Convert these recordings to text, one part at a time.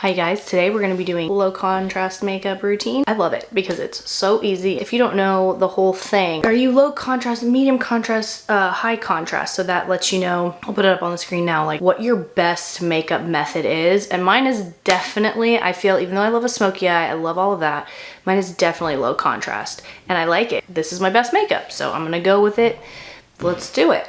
Hi guys, today we're going to be doing low contrast makeup routine. I love it because it's so easy. If you don't know the whole thing, are you low contrast, medium contrast, high contrast? So that lets you know, I'll put it up on the screen now, like what your best makeup method is. And mine is definitely, I feel, even though I love a smoky eye, I love all of that, mine is definitely low contrast and I like it. This is my best makeup, so I'm going to go with it. Let's do it.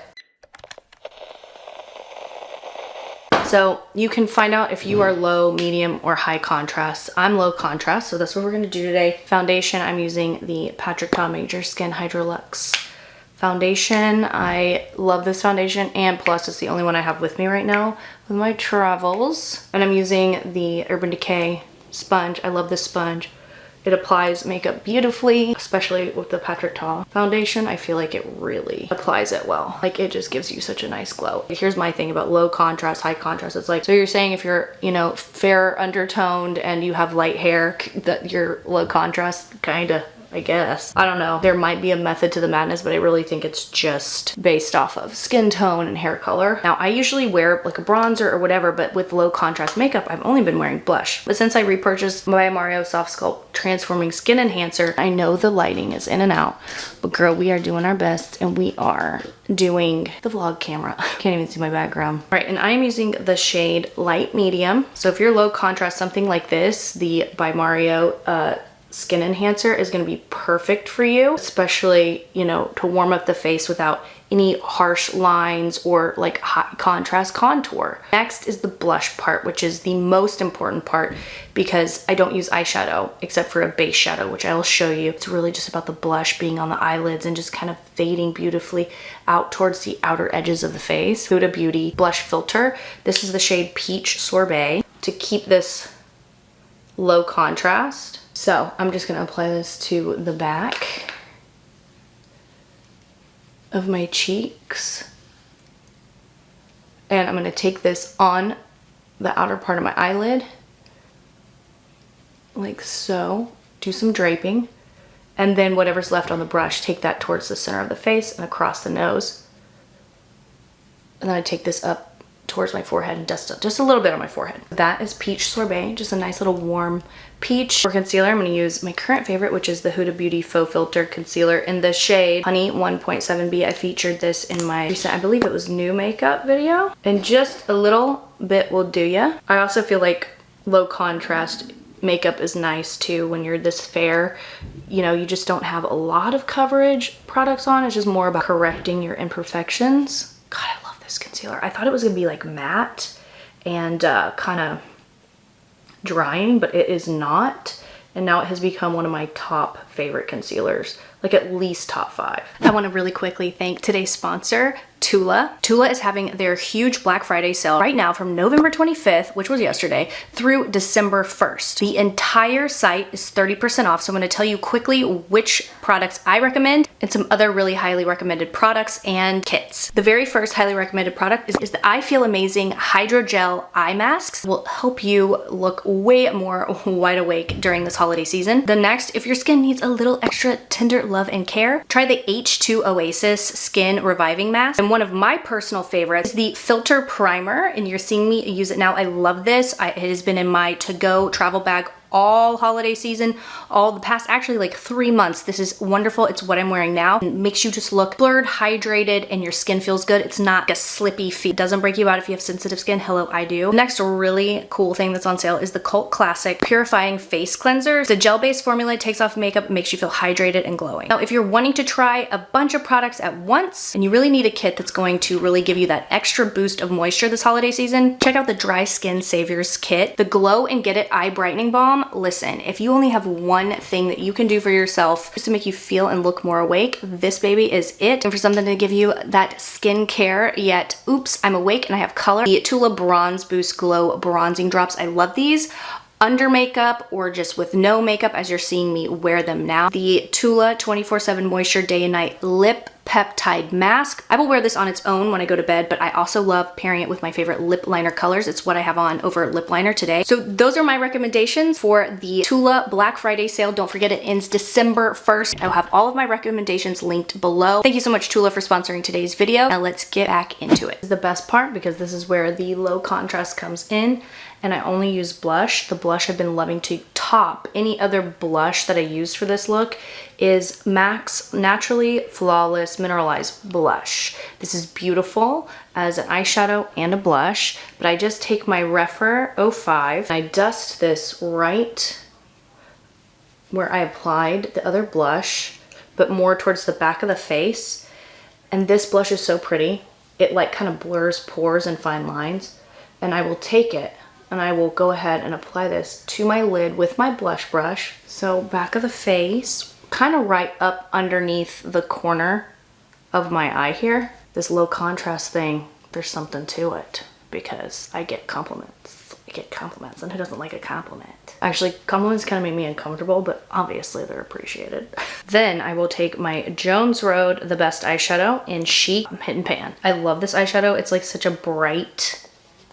So you can find out if you are low, medium, or high contrast. I'm low contrast, so that's what we're gonna do today. Foundation, I'm using the Patrick Ta Major Skin Hydrolux foundation. I love this foundation, and plus it's the only one I have with me right now with my travels. And I'm using the Urban Decay sponge. I love this sponge. It applies makeup beautifully, especially with the Patrick Ta foundation. I feel like it really applies it well. Like it just gives you such a nice glow. Here's my thing about low contrast, high contrast. It's like, so you're saying if you're, you know, fair undertoned and you have light hair, that you're low contrast, kinda. I guess. I don't know. There might be a method to the madness, but I really think it's just based off of skin tone and hair color. Now, I usually wear like a bronzer or whatever, but with low contrast makeup, I've only been wearing blush. But since I repurchased my Mario Soft Sculpt Transforming Skin Enhancer, I know the lighting is in and out, but girl, we are doing our best and we are doing the vlog camera. Can't even see my background. All right, and I am using the shade Light Medium. So if you're low contrast, something like this, the by Mario Skin Enhancer is going to be perfect for you, especially, you know, to warm up the face without any harsh lines or like high contrast contour. Next is the blush part, which is the most important part because I don't use eyeshadow except for a base shadow, which I will show you. It's really just about the blush being on the eyelids and just kind of fading beautifully out towards the outer edges of the face. Huda Beauty blush filter. This is the shade Peach Sorbet to keep this low contrast. So I'm just gonna apply this to the back of my cheeks. And I'm gonna take this on the outer part of my eyelid, like so. Do some draping. And then whatever's left on the brush, take that towards the center of the face and across the nose. And then I take this up towards my forehead and dust just a little bit on my forehead. That is Peach Sorbet, just a nice little warm peach. For concealer, I'm going to use my current favorite, which is the Huda Beauty Faux Filter Concealer in the shade Honey 1.7B. I featured this in my recent, I believe it was new makeup video. And just a little bit will do ya. I also feel like low contrast makeup is nice too when you're this fair. You know, you just don't have a lot of coverage products on. It's just more about correcting your imperfections. God, I love this concealer. I thought it was gonna be like matte and kind of drying, but it is not. And now it has become one of my top favorite concealers, like at least top 5. I want to really quickly thank today's sponsor, Tula. Tula is having their huge Black Friday sale right now from November 25th, which was yesterday, through December 1st. The entire site is 30% off, so I'm going to tell you quickly which products I recommend and some other really highly recommended products and kits. The very first highly recommended product is the I Feel Amazing Hydrogel Eye Masks. Will help you look way more wide awake during this holiday season. The next, if your skin needs a little extra tender love and care, try the H2 Oasis Skin Reviving Mask. And one of my personal favorites is the Filter Primer, and you're seeing me use it now. I love this. It has been in my to-go travel bag all holiday season, all the past actually like 3 months. This is wonderful. It's what I'm wearing now. It makes you just look blurred, hydrated, and your skin feels good. It's not like a slippy feel. It doesn't break you out if you have sensitive skin. Hello, I do. Next really cool thing that's on sale is the Cult Classic Purifying Face Cleanser. It's a gel-based formula. It takes off makeup, makes you feel hydrated and glowing. Now, if you're wanting to try a bunch of products at once and you really need a kit that's going to really give you that extra boost of moisture this holiday season, check out the Dry Skin Saviors Kit, the Glow and Get It Eye Brightening Balm. Listen, if you only have one thing that you can do for yourself just to make you feel and look more awake, this baby is it. And for something to give you that skincare yet, oops, I'm awake and I have color, the Tula Bronze Boost Glow Bronzing Drops. I love these. Under makeup or just with no makeup, as you're seeing me wear them now. The Tula 24/7 Moisture Day and Night Lip Peptide Mask. I will wear this on its own when I go to bed, but I also love pairing it with my favorite lip liner colors. It's what I have on over lip liner today. So those are my recommendations for the Tula Black Friday sale. Don't forget it ends December 1st. I'll have all of my recommendations linked below. Thank you so much, Tula, for sponsoring today's video. Now let's get back into it. This is the best part because this is where the low contrast comes in and I only use blush. The blush I've been loving to top any other blush that I used for this look is MAC's Naturally Flawless Mineralize Blush. This is beautiful as an eyeshadow and a blush, but I just take my Refer 05, I dust this right where I applied the other blush, but more towards the back of the face. And this blush is so pretty. It like kind of blurs pores and fine lines. And I will take it and I will go ahead and apply this to my lid with my blush brush. So back of the face, kind of right up underneath the corner of my eye here. This low contrast thing, there's something to it because I get compliments. And who doesn't like a compliment? Actually, compliments kind of make me uncomfortable, but obviously they're appreciated. Then I will take my Jones Road The Best eyeshadow in Chic Hit and Pan. I love this eyeshadow. It's like such a bright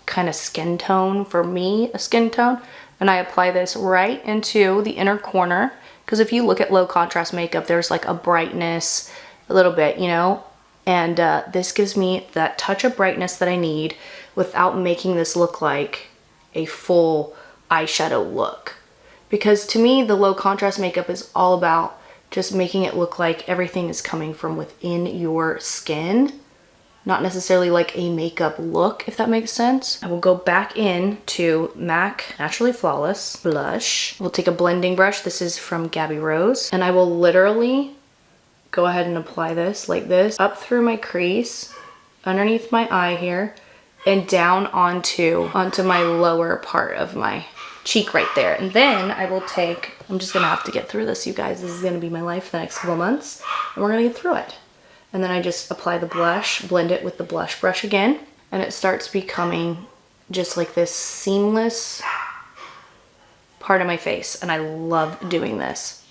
kind of skin tone for me, a skin tone. And I apply this right into the inner corner, because if you look at low contrast makeup, there's like a brightness a little bit, you know? And this gives me that touch of brightness that I need without making this look like a full eyeshadow look. Because to me, the low contrast makeup is all about just making it look like everything is coming from within your skin, not necessarily like a makeup look, if that makes sense. I will go back in to MAC Naturally Flawless Blush. We'll take a blending brush. This is from Gabby Rose. And I will literally go ahead and apply this like this, up through my crease, underneath my eye here, and down onto my lower part of my cheek right there. And then I will take, I'm just gonna have to get through this, you guys. This is gonna be my life the next couple months, and we're gonna get through it. And then I just apply the blush, blend it with the blush brush again, and it starts becoming just like this seamless part of my face. And I love doing this.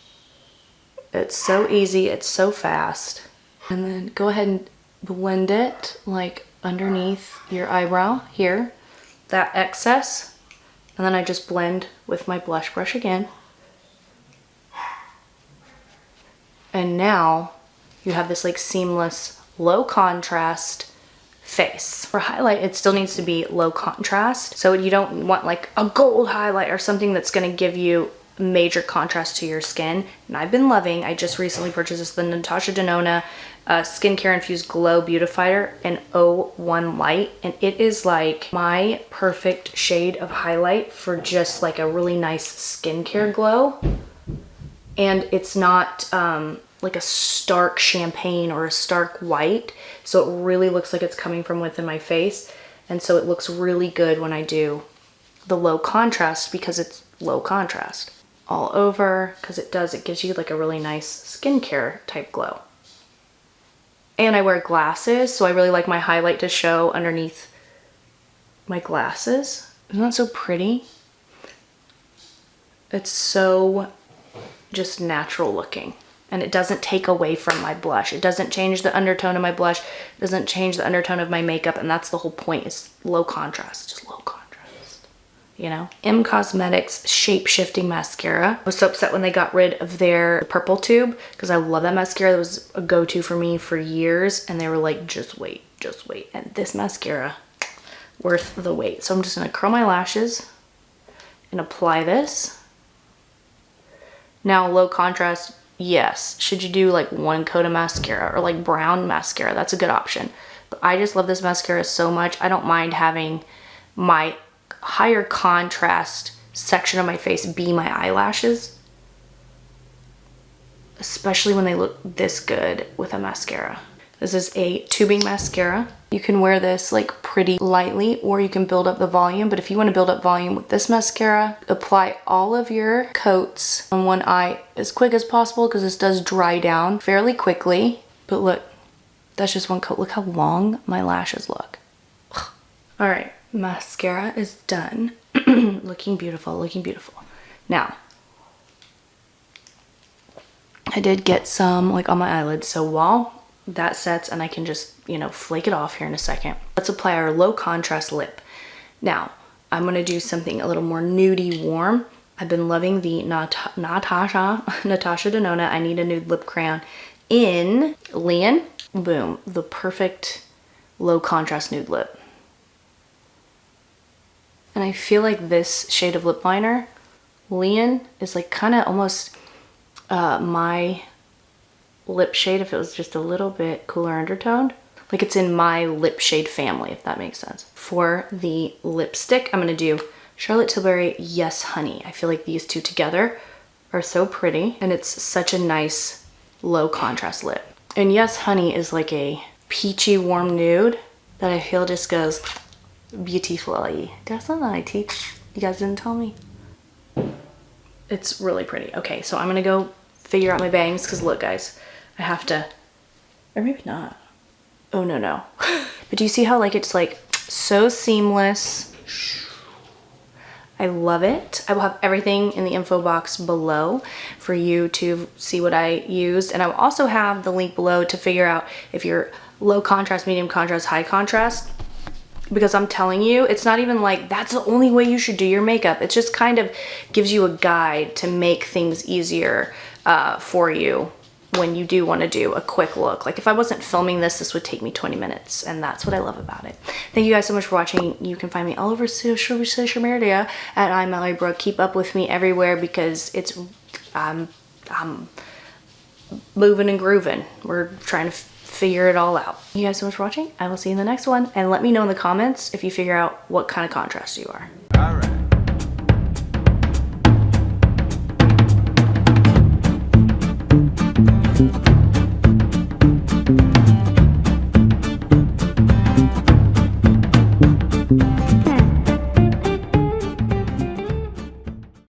It's so easy, it's so fast. And then go ahead and blend it like underneath your eyebrow here, that excess. And then I just blend with my blush brush again. And now you have this like seamless, low contrast face. For highlight, it still needs to be low contrast. So you don't want like a gold highlight or something that's gonna give you major contrast to your skin. And I've been loving, I just recently purchased this, the Natasha Denona Skincare Infused Glow Beautifier in 01 Light. And it is like my perfect shade of highlight for just like a really nice skincare glow. And it's not like a stark champagne or a stark white. So it really looks like it's coming from within my face. And so it looks really good when I do the low contrast because it's low contrast all over, because it gives you like a really nice skincare type glow. And I wear glasses, so I really like my highlight to show underneath my glasses. Isn't that so pretty? It's so just natural looking. And it doesn't take away from my blush. It doesn't change the undertone of my blush. It doesn't change the undertone of my makeup. And that's the whole point, is low contrast, just low contrast. You know? M Cosmetics Shape Shifting Mascara. I was so upset when they got rid of their purple tube because I love that mascara. That was a go-to for me for years. And they were like, just wait, just wait. And this mascara, worth the wait. So I'm just gonna curl my lashes and apply this. Now, low contrast, yes. Should you do like one coat of mascara or like brown mascara? That's a good option. But I just love this mascara so much. I don't mind having my higher contrast section of my face be my eyelashes, especially when they look this good with a mascara. This is a tubing mascara. You can wear this like pretty lightly, or you can build up the volume. But if you want to build up volume with this mascara, apply all of your coats on one eye as quick as possible, because this does dry down fairly quickly. But look, that's just one coat. Look how long my lashes look. All right. Mascara is done. Looking beautiful, looking beautiful. Now, I did get some like on my eyelids, so while that sets and I can just, you know, flake it off here in a second, let's apply our low contrast lip. Now, I'm gonna do something a little more nudie warm. I've been loving the Natasha Denona I Need a Nude Lip Crayon in Lian. Boom, the perfect low contrast nude lip. And I feel like this shade of lip liner, Leon, is like kind of almost my lip shade if it was just a little bit cooler undertoned. Like it's in my lip shade family, if that makes sense. For the lipstick, I'm gonna do Charlotte Tilbury Yes Honey. I feel like these two together are so pretty, and it's such a nice low contrast lip. And Yes Honey is like a peachy warm nude that I feel just goes beautifully. That's not my teeth. You guys didn't tell me. It's really pretty. Okay, so I'm gonna go figure out my bangs, because look guys, I have to, or maybe not. Oh no. But do you see how like it's like so seamless? I love it. I will have everything in the info box below for you to see what I used. And I will also have the link below to figure out if you're low contrast, medium contrast, high contrast. Because I'm telling you, it's not even like that's the only way you should do your makeup. It just kind of gives you a guide to make things easier for you when you do want to do a quick look. Like if I wasn't filming this, this would take me 20 minutes, and that's what I love about it. Thank you guys so much for watching. You can find me all over social media at I'm Mallory Brooke. Keep up with me everywhere because it's I'm moving and grooving. We're trying to figure it all out. Thank you guys so much for watching. I will see you in the next one, and let me know in the comments if you figure out what kind of contrast you are.